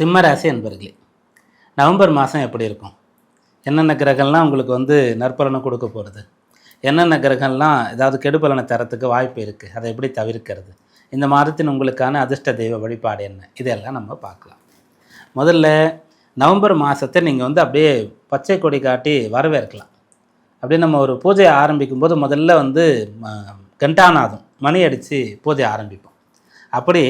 சிம்ம ராசி என்பர்களே, நவம்பர் மாதம் எப்படி இருக்கும்? என்னென்ன கிரகம்லாம் உங்களுக்கு நற்பலனை கொடுக்க போகிறது? என்னென்ன கிரகம்லாம் ஏதாவது கெடுபலனை தரத்துக்கு வாய்ப்பு இருக்குது? அதை எப்படி தவிர்க்கிறது? இந்த மாதத்தின் உங்களுக்கான அதிர்ஷ்ட தெய்வ வழிபாடு என்ன? இதெல்லாம் நம்ம பார்க்கலாம். முதல்ல நவம்பர் மாதத்தை நீங்கள் அப்படியே பச்சை கொடி காட்டி வரவேற்கலாம். அப்படியே நம்ம ஒரு பூஜையை ஆரம்பிக்கும்போது முதல்ல கண்டாநாதம் மணி அடித்து பூஜை ஆரம்பிப்போம். அப்படி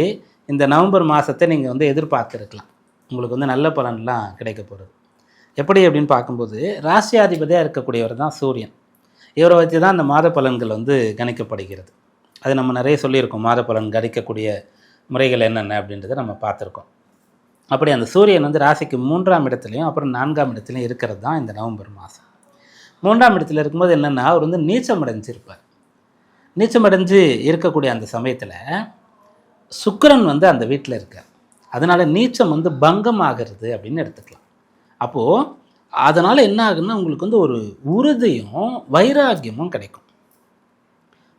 இந்த நவம்பர் மாதத்தை நீங்கள் எதிர்பார்த்துருக்கலாம். உங்களுக்கு நல்ல பலன்லாம் கிடைக்க போகிறது. எப்படி அப்படின்னு பார்க்கும்போது, ராசியாதிபதியாக இருக்கக்கூடியவர் தான் சூரியன். இவரை வச்சு தான் அந்த மாத பலன்கள் கணிக்கப்படுகிறது. அது நம்ம நிறைய சொல்லியிருக்கோம், மாத பலன் கணிக்கக்கூடிய முறைகள் என்னென்ன அப்படின்றத நம்ம பார்த்துருக்கோம். அப்படி அந்த சூரியன் ராசிக்கு 3ஆம் இடத்துலையும் அப்புறம் 4ஆம் இடத்துலையும் இருக்கிறது தான் இந்த நவம்பர் மாதம். 3ஆம் இடத்துல இருக்கும்போது என்னென்னா, அவர் நீச்சம் அடைஞ்சிருப்பார். நீச்சம் அடைஞ்சு இருக்கக்கூடிய அந்த சமயத்தில் சுக்கிரன் அந்த வீட்டில் இருக்கார். அதனால் நீச்சம் பங்கம் ஆகிறது அப்படின்னு எடுத்துக்கலாம். அப்போது அதனால் என்ன ஆகுன்னா, உங்களுக்கு ஒரு உறுதியும் வைராக்கியமும் கிடைக்கும்.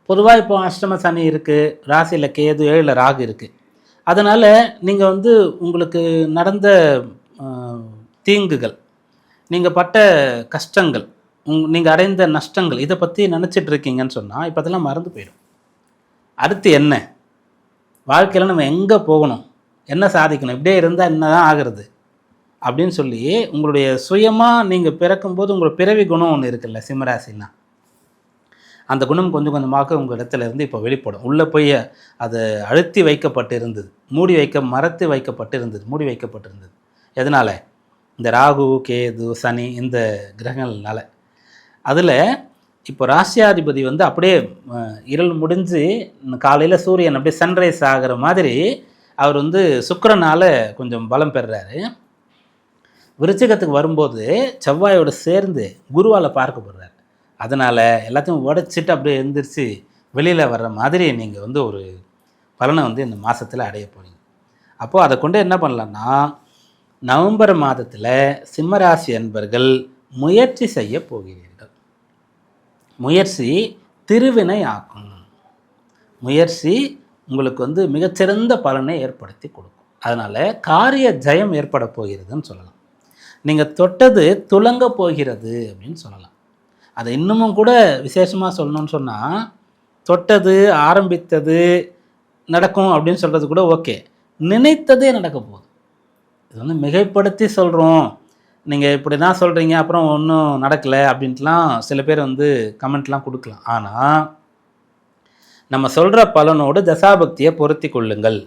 பொதுவாக இப்போ அஷ்டம சனி இருக்குது, ராசியில் கேது, 7ல் ராகு இருக்குது. அதனால் நீங்கள் உங்களுக்கு நடந்த தீங்குகள், நீங்கள் பட்ட கஷ்டங்கள், நீங்கள் அடைந்த நஷ்டங்கள், இதை பற்றி நினச்சிட்டு இருக்கீங்கன்னு சொன்னால் இப்போ அதெல்லாம் மறந்து போயிடும். அடுத்து என்ன வாழ்க்கையில் நம்ம எங்கே போகணும், என்ன சாதிக்கணும், இப்படியே இருந்தால் என்ன தான் ஆகிறது அப்படின்னு சொல்லி உங்களுடைய சுயமாக நீங்கள் பிறக்கும்போது உங்களோட பிறவி குணம் ஒன்று இருக்குல்ல, சிம்மராசின்னா அந்த குணம் கொஞ்சம் கொஞ்சமாக உங்கள் இடத்துல இருந்து இப்போ வெளிப்படும். உள்ளே போய் அது அழுத்தி வைக்கப்பட்டு இருந்தது, மறைத்து வைக்கப்பட்டிருந்தது. எதனால்? இந்த ராகு, கேது, சனி, இந்த கிரகங்கள்னால. அதில் இப்போ ராசியாதிபதி அப்படியே இருள் முடிஞ்சு காலையில் சூரியன் அப்படியே சன்ரைஸ் ஆகிற மாதிரி அவர் சுக்கிரனால் கொஞ்சம் பலம் பெறுறாரு. விருச்சிகத்துக்கு வரும்போது செவ்வாயோடு சேர்ந்து குருவால் பார்க்கப்படுறாரு. அதனால் எல்லாத்தையும் உடைச்சிட்டு அப்படியே எழுந்திரிச்சு வெளியில் வர்ற மாதிரி நீங்கள் ஒரு பலனை இந்த மாதத்தில் அடைய போகிறீங்க. அப்போது அதை கொண்டு என்ன பண்ணலான்னா, நவம்பர் மாதத்தில் சிம்மராசி அன்பர்கள் முயற்சி செய்ய போகிறீர்கள். முயற்சி திருவினை ஆக்கும். முயற்சி உங்களுக்கு மிகச்சிறந்த பலனை ஏற்படுத்தி கொடுக்கும். அதனால் காரிய ஜெயம் ஏற்பட போகிறதுன்னு சொல்லலாம். நீங்கள் தொட்டது துலங்க போகிறது அப்படின்னு சொல்லலாம். அதை இன்னமும் கூட விசேஷமாக சொல்லணும்னு சொன்னால், தொட்டது ஆரம்பித்தது நடக்கும் அப்படின்னு சொல்கிறது கூட ஓகே, நினைத்ததே நடக்க போகுது. இது மிகைப்படுத்தி சொல்கிறோம், நீங்கள் இப்படி தான் சொல்கிறீங்க அப்புறம் ஒன்றும் நடக்கலை அப்படின்ட்டுலாம் சில பேர் கமெண்ட்லாம் கொடுக்கலாம். ஆனால் நம்ம சொல்கிற பலனோடு தசாபக்தியை பொருத்தி கொள்ளுங்கள்.